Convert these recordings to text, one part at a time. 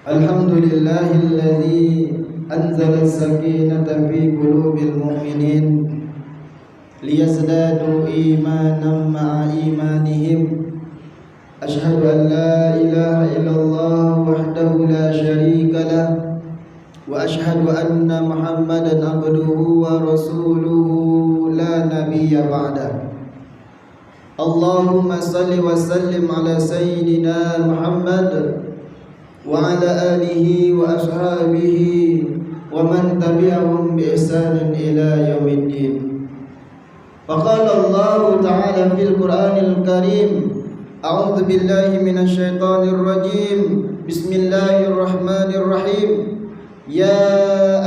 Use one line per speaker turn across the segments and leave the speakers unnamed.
الحمد لله الذي أنزل السكينة في قلوب المؤمنين ليزدادوا إيمانا مع إيمانهم. أشهد أن لا إله إلا الله وحده لا شريك له، وأشهد أن محمدا عبده ورسوله لا نبي بعده. اللهم صل وسلم على سيدنا محمد وعلى آله وأصحابه ومن تبعهم بإحسان إلى يوم الدين. فقال الله تعالى في القرآن الكريم: أعوذ بالله من الشيطان الرجيم، بسم الله الرحمن الرحيم. يا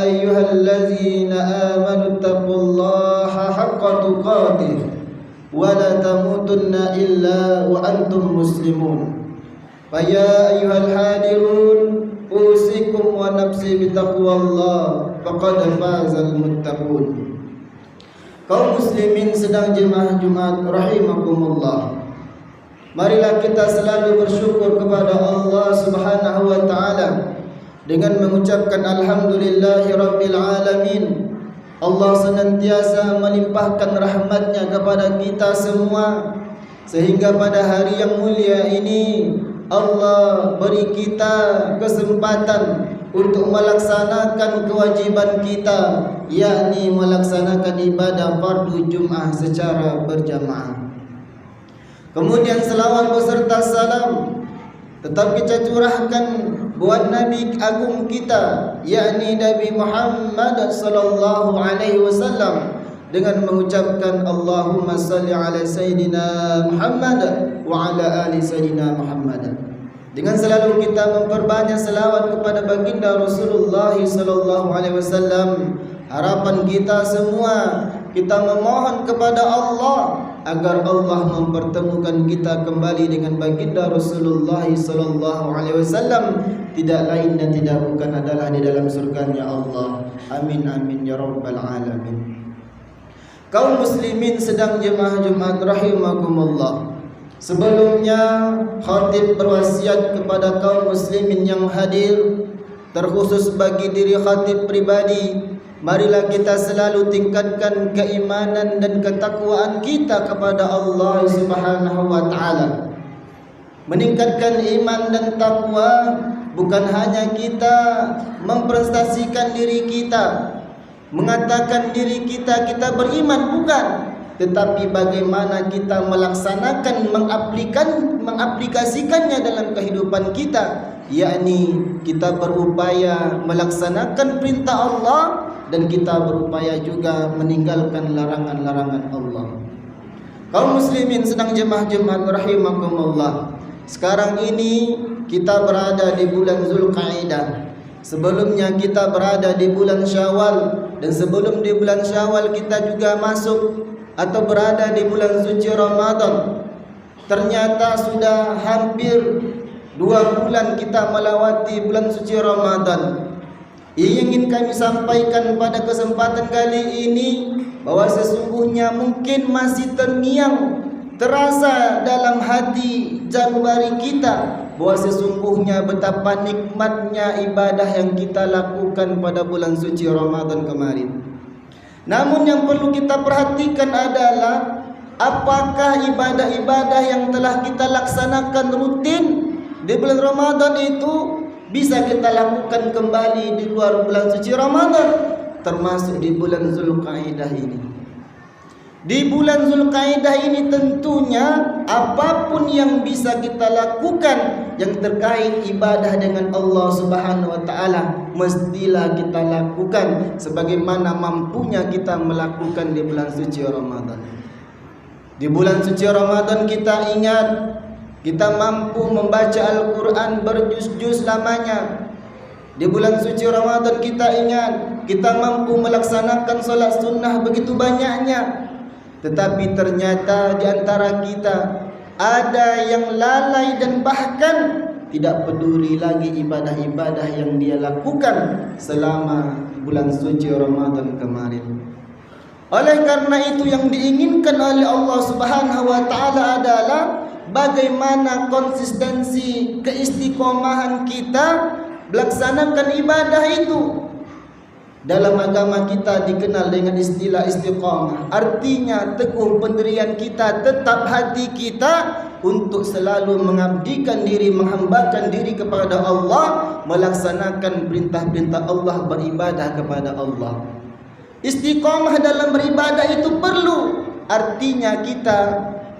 أيها الذين آمنوا اتقوا الله حق تقاته ولا تموتن إلا وأنتم مسلمون. فيا أيها الحاضرون أوصيكم ونفسي بتقوى الله فقد فاز المتقون. Kaum muslimin sedang jemaah Jumat rahimakumullah. Marilah kita selalu bersyukur kepada Allah Subhanahu wa taala dengan mengucapkan alhamdulillahirabbil alamin. Allah senantiasa melimpahkan rahmatnya kepada kita semua, sehingga pada hari yang mulia ini Allah beri kita kesempatan untuk melaksanakan kewajiban kita, yakni melaksanakan ibadah fardu Jum'ah secara berjamaah. Kemudian selawat beserta salam tetap kita curahkan buat Nabi agung kita, yakni Nabi Muhammad sallallahu alaihi wasallam, dengan mengucapkan Allahumma salli ala Sayyidina Muhammad wa ala ali Sayyidina Muhammad. Dengan selalu kita memperbanyak selawat kepada baginda Rasulullah sallallahu alaihi wasallam. Harapan kita semua, kita memohon kepada Allah agar Allah mempertemukan kita kembali dengan baginda Rasulullah sallallahu alaihi wasallam, tidak lain dan tidak bukan adalah di dalam surganya Allah. Amin amin ya rabbal alamin. Kaum muslimin sedang jemaah Jumat rahimakumullah. Sebelumnya khatib berwasiat kepada kaum muslimin yang hadir, terkhusus bagi diri khatib pribadi, marilah kita selalu tingkatkan keimanan dan ketakwaan kita kepada Allah Subhanahu wa taala. Meningkatkan iman dan takwa bukan hanya kita memprestasikan diri kita, mengatakan diri kita beriman, bukan, tetapi bagaimana kita melaksanakan, mengaplikasikannya dalam kehidupan kita, yakni kita berupaya melaksanakan perintah Allah dan kita berupaya juga meninggalkan larangan-larangan Allah. Kaum muslimin sedang jemaah Jumat rahimakumullah. Sekarang ini kita berada di bulan Zulqa'dah. Sebelumnya kita berada di bulan Syawal, dan sebelum di bulan Syawal kita juga masuk atau berada di bulan suci Ramadan. Ternyata sudah hampir 2 bulan kita melewati bulan suci Ramadan. Ingin kami sampaikan pada kesempatan kali ini bahwa sesungguhnya mungkin masih terasa dalam hati Januari kita bahwa sesungguhnya betapa nikmatnya ibadah yang kita lakukan pada bulan suci Ramadan kemarin. Namun yang perlu kita perhatikan adalah apakah ibadah-ibadah yang telah kita laksanakan rutin di bulan Ramadan itu bisa kita lakukan kembali di luar bulan suci Ramadan, termasuk di bulan Zulqa'dah ini. Di bulan Zulqa'dah ini tentunya apapun yang bisa kita lakukan yang terkait ibadah dengan Allah Subhanahu wa taala mestilah kita lakukan sebagaimana mampunya kita melakukan di bulan suci Ramadan. Di bulan suci Ramadan kita ingat, kita mampu membaca Al-Quran berjuz-juz lamanya. Di bulan suci Ramadan kita ingat, kita mampu melaksanakan solat sunnah begitu banyaknya. Tetapi ternyata di antara kita ada yang lalai dan bahkan tidak peduli lagi ibadah-ibadah yang dia lakukan selama bulan suci Ramadan kemarin. Oleh karena itu yang diinginkan oleh Allah Subhanahu wa taala adalah bagaimana konsistensi keistiqomahan kita melaksanakan ibadah itu. Dalam agama kita dikenal dengan istilah istiqamah. Artinya teguh pendirian kita, tetap hati kita untuk selalu mengabdikan diri, menghambakan diri kepada Allah, melaksanakan perintah-perintah Allah, beribadah kepada Allah. Istiqamah dalam beribadah itu perlu. Artinya kita,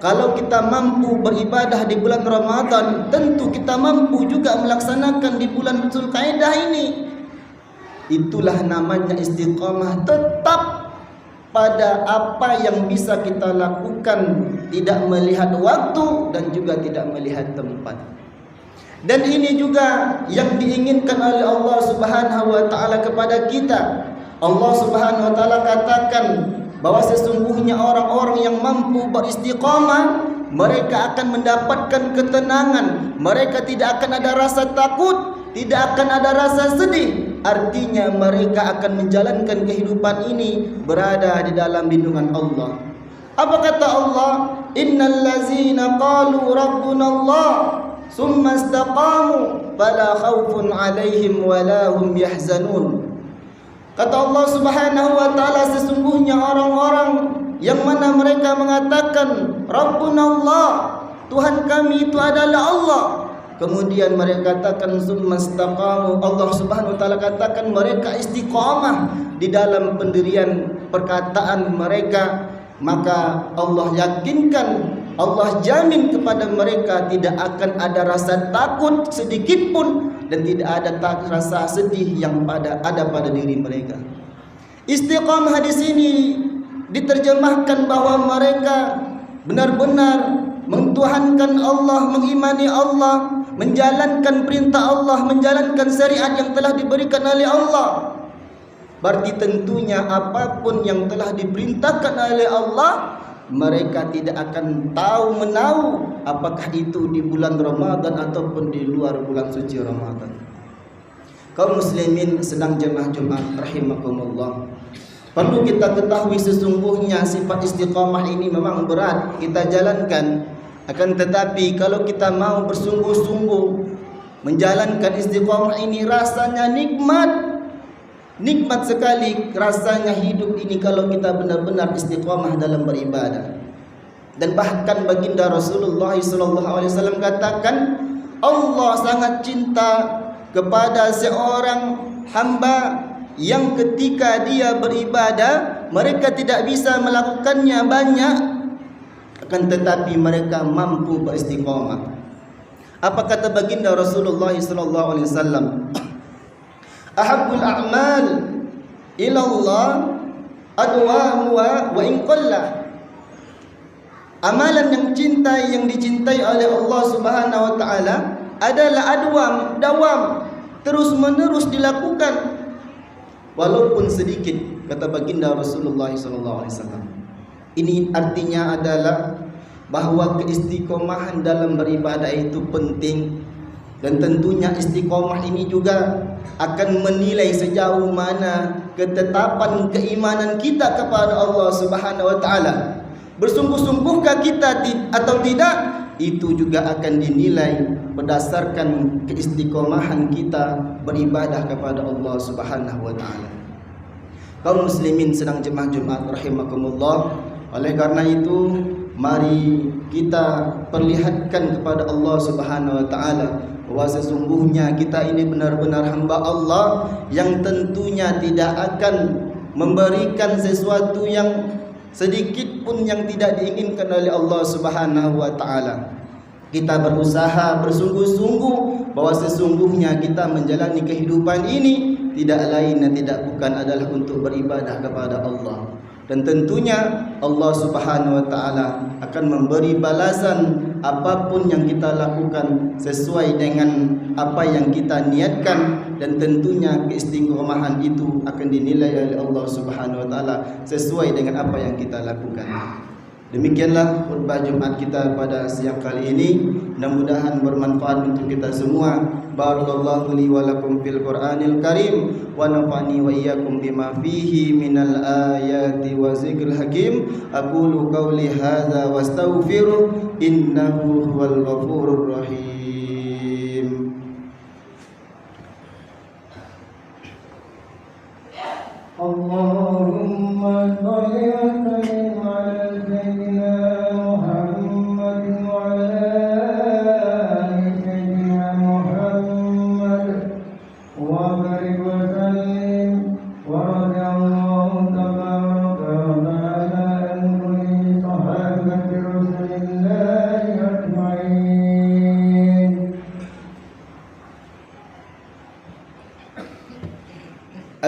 kalau kita mampu beribadah di bulan Ramadan, tentu kita mampu juga melaksanakan di bulan Zulkaidah ini. Itulah namanya istiqamah, tetap pada apa yang bisa kita lakukan, tidak melihat waktu dan juga tidak melihat tempat. Dan ini juga yang diinginkan oleh Allah Subhanahu wa taala kepada kita. Allah Subhanahu wa taala katakan bahwa sesungguhnya orang-orang yang mampu beristiqamah, mereka akan mendapatkan ketenangan, mereka tidak akan ada rasa takut, tidak akan ada rasa sedih. Artinya mereka akan menjalankan kehidupan ini berada di dalam lindungan Allah. Apa kata Allah? Innal ladzina qalu rabbuna Allah summa istaqamu fala khaufun 'alaihim wala hum yahzanun. Kata Allah Subhanahu wa taala, sesungguhnya orang-orang yang mana mereka mengatakan Rabbuna Allah, Tuhan kami itu adalah Allah. Kemudian mereka katakan summastaqamu, Allah Subhanahu wa taala katakan mereka istiqamah di dalam pendirian perkataan mereka, maka Allah yakinkan, Allah jamin kepada mereka tidak akan ada rasa takut sedikit pun dan tidak ada rasa sedih yang ada pada diri mereka. Istiqamah di sini diterjemahkan bahwa mereka benar-benar mentuhankan Allah, mengimani Allah, menjalankan perintah Allah, menjalankan syariat yang telah diberikan oleh Allah. Berarti tentunya apapun yang telah diperintahkan oleh Allah, mereka tidak akan tahu menahu apakah itu di bulan Ramadan ataupun di luar bulan suci Ramadan. Kaum muslimin sedang jemaah Jumat rahimakumullah, perlu kita ketahui sesungguhnya sifat istiqamah ini memang berat kita jalankan. Akan tetapi kalau kita mau bersungguh-sungguh menjalankan istiqamah ini, rasanya nikmat sekali rasanya hidup ini kalau kita benar-benar istiqamah dalam beribadah. Dan bahkan baginda Rasulullah SAW katakan, Allah sangat cinta kepada seorang hamba yang ketika dia beribadah mereka tidak bisa melakukannya banyak, akan tetapi mereka mampu beristiqamah. Apa kata baginda Rasulullah SAW? Ahabbul a'mal ila Allah adwamuha wa in qalla. Amalan yang dicintai oleh Allah Subhanahu wa taala adalah dawam, terus-menerus dilakukan walaupun sedikit, kata baginda Rasulullah SAW. Ini artinya adalah bahwa keistiqomahan dalam beribadah itu penting, dan tentunya istiqomah ini juga akan menilai sejauh mana ketetapan keimanan kita kepada Allah Subhanahu wa taala. Bersungguh-sungguhkah kita atau tidak, itu juga akan dinilai berdasarkan keistiqomahan kita beribadah kepada Allah Subhanahu wa taala. Kaum muslimin sedang jemaah Jumat rahimakumullah, oleh karena itu mari kita perlihatkan kepada Allah Subhanahu wa taala bahwa sesungguhnya kita ini benar-benar hamba Allah yang tentunya tidak akan memberikan sesuatu yang sedikit pun yang tidak diinginkan oleh Allah Subhanahu wa taala. Kita berusaha bersungguh-sungguh bahwa sesungguhnya kita menjalani kehidupan ini tidak lain dan tidak bukan adalah untuk beribadah kepada Allah. Dan tentunya Allah Subhanahu wa taala akan memberi balasan apapun yang kita lakukan sesuai dengan apa yang kita niatkan, dan tentunya keistiqomahan itu akan dinilai oleh Allah Subhanahu wa taala sesuai dengan apa yang kita lakukan. Demikianlah khutbah Jumat kita pada siang kali ini. Mudah-mudahan bermanfaat untuk kita semua. Barakallahu li wa lakum fil Qur'anil Karim wa nafa'ani wa iyyakum bima fihi minal ayati wa zikril hakim. Aqulu qawli hadza wastaghfiru innahu huwal ghafurur rahim.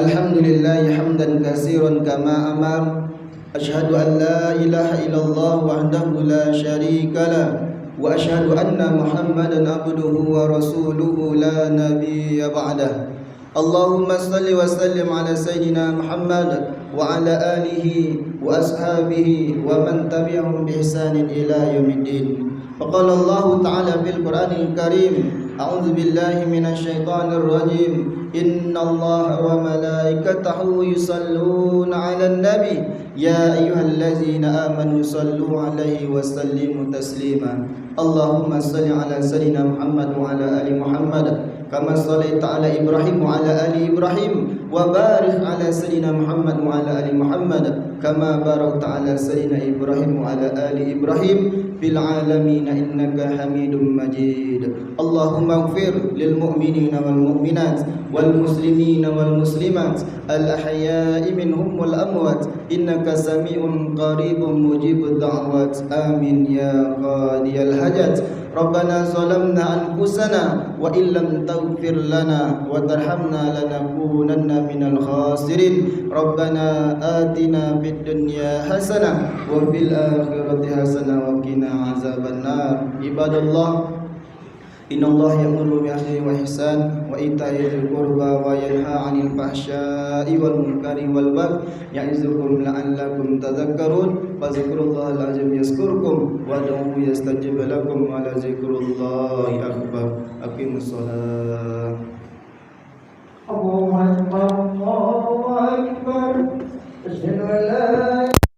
Alhamdulillah hamdan katsiran kama amar. Asyhadu an la ilaha illallah wahdahu la syarikalah wa asyhadu anna Muhammadan abduhu wa rasuluhu la nabiyya ba'dah. Allahumma salli wa sallim ala sayyidina Muhammad wa ala alihi wa ashabihi wa man tabi'ahum bi ihsanin ila yaumiddin. Faqala Allah ta'ala fil Qur'anil Karim, a'udzu billahi minasy syaithanir rajim. Innallaha wa malaikatahu yusalluna 'alan nabi ya ayyuhallazina amanu sallu 'alaihi wa sallimu taslima. Allahumma salli 'ala sayyidina Muhammad wa 'ala ali Muhammad kama shallaita 'ala Ibrahim wa 'ala ali Ibrahim wa barik 'ala sayyidina Muhammad wa 'ala ali Muhammad kama barakta 'ala sayyidina Ibrahim wa 'ala ali Ibrahim fil 'alamin innaka Hamidum Majid. Allahumma ighfir lil mu'minina wal mu'minat wal muslimina wal muslimat al ahya'i minhum wal amwat innaka sami'un qaribun mujibud da'wat. Amin ya qadiyal hajat. Rabbana zalamna anfusana wa illam taghfir lana wa tarhamna lanakunanna minal khasirin. Rabbana atina fid dunya hasanah wa fil akhirati hasanah wa qina azabannar. Ibadallah, innallaha ya'muru bil 'adli wal ihsan wa ita'i dzil qurba wa yanha 'anil fahsya'i wal munkari wal baghi ya'izukum la'allakum tadhakkarun. Fadhkurullahal 'azim yazkurkum wad'uhu yastajib lakum wa la dzikrullahi akbar. Aqimus shalah.